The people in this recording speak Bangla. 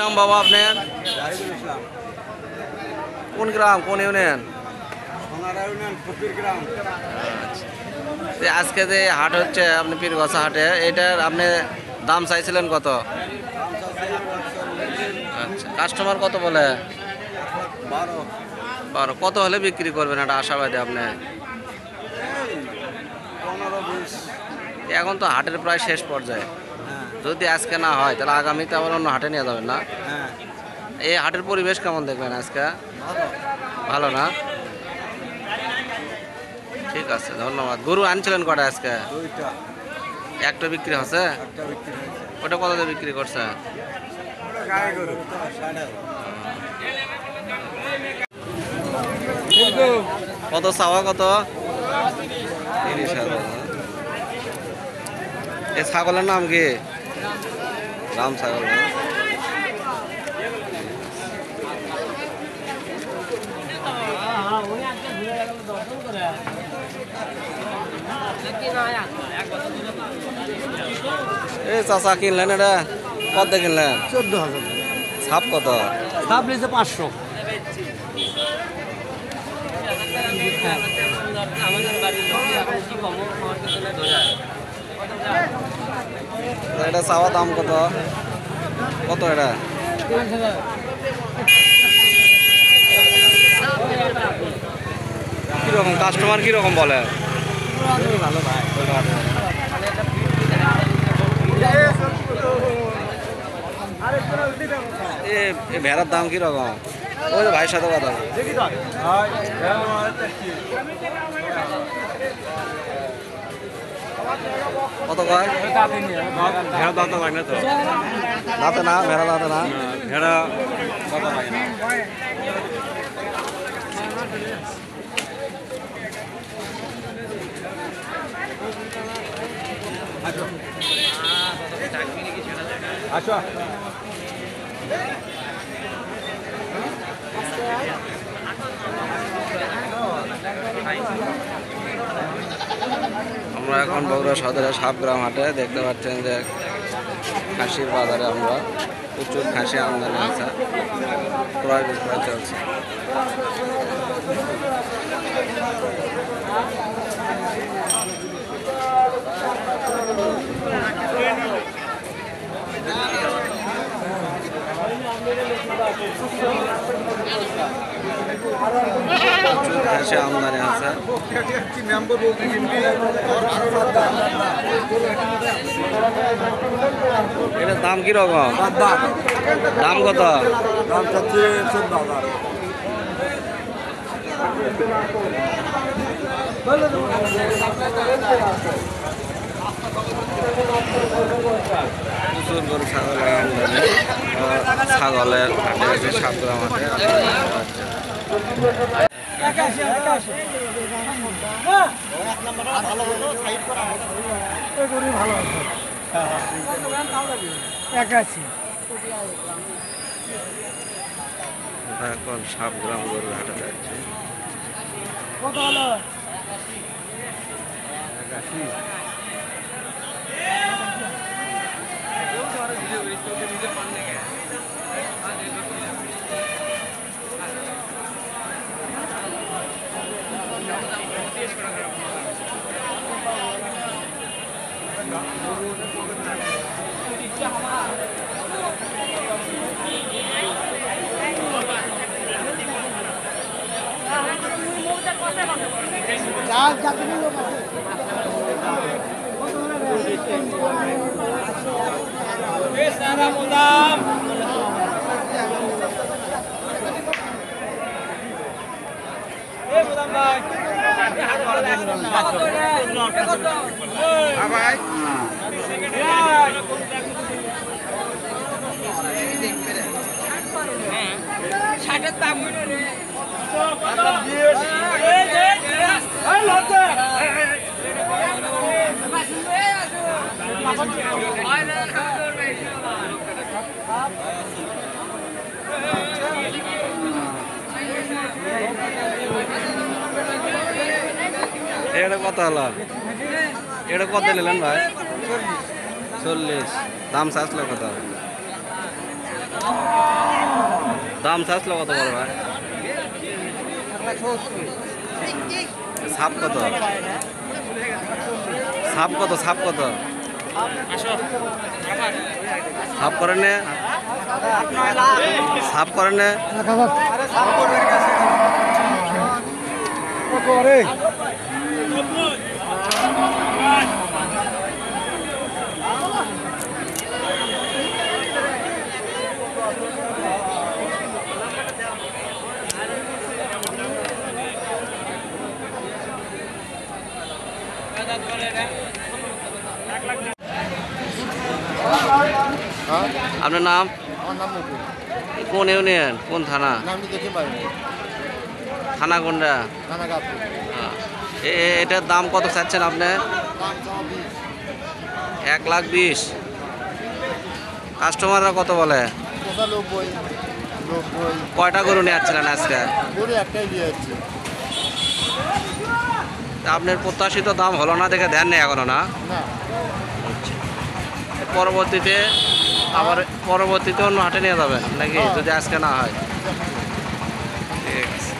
নাম বাবা আপনার? কোন গ্রাম, কোন ইউনিয়ন? আজকে যে হাট হচ্ছে আপনি পীরগছা হাটে, এটার আপনি দাম চাইছিলেন কত? আচ্ছা, কাস্টমার কত বলে? 12। কত হলে বিক্রি করবেন এটা আশাবাদী আপনি? এখন তো হাটের প্রায় শেষ পর্যায়ে, যদি আজকে না হয় তাহলে আগামীতে আবার অন্য হাটে নিয়ে যাবেন না? এই হাটের পরিবেশ কেমন দেখবেন আজকে? ভালো না? ঠিক আছে, ধন্যবাদ। গরু আনছিলেন কটা আজকে? একটা বিক্রি হচ্ছে? ওটা কত দিয়ে বিক্রি করছে? কত চাওয়া কত? 30,000। এই ছাগলের নাম কি? রাম ছাগল না? এই চাচা কিনলেন এটা কত কিনলেন? 14,000। ছাপ কত? ছাপ নিয়েছে 500। এটা চাওয়া দাম কত? কত এটা? কিরকম কাস্টমার কিরকম বলে? ভালো ভাই। এ ভেড়ার দাম কিরকম? ওই যে ভাইয়ের সাথে কথা বল। কত কয়? ভেড়া দাঁত লাগে না তো? দাঁতে না, ভেড়া দাঁতে না। ভেড়া দাঁত লাগে না। আচ্ছা, আমরা এখন বগুড়া সদরের সাবগ্রাম হাটে দেখতে পাচ্ছেন যে খাসির বাজারে আমরা প্রচুর খাসি আমদানি আছে, ক্রয় বিক্রয় চলছে। প্রচুর খাসি আমদানি আছে। এটার দাম কিরকম? দাম কত? দাম চাচ্ছে 14,000। প্রচুর গরু ছাগলের আমদানি, ছাগলের হাটে আছে সাবগ্রাম হাটে। এখন সাবগ্রাম গরুর হাটে যাচ্ছে। এটা কত হলো? এটা কত নিলেন ভাই? 40। দাম চাইছিল কত? দাম চাচ্ছিল কত বড় ভাই? সাপ কত? সাপ কত? সাপ কত? সাপ করেন নে? সাপ করেন নে? আপনার নাম? আমার নাম মুকুল। কোন ইউনিয়ন, কোন থানা? নামটি দেখে পাইনি। থানা কোনটা? নানা গাছ। এটার দাম কত চাচ্ছেন আপনি? দাম জমা 20। 1,20,000। কাস্টমাররা কত বলে? 95, 90। কয়টা গরু নিয়ে আসছিলেন আজকে? গরু একটাই দিয়ে যাচ্ছে। তা আপনার প্রত্যাশিত দাম হলো না দেখে দেন নেই এখনো না? না, পরবর্তীতে আবার অন্য হাটে নিয়ে যাবেন নাকি, যদি আজকে না হয়? ঠিক আছে।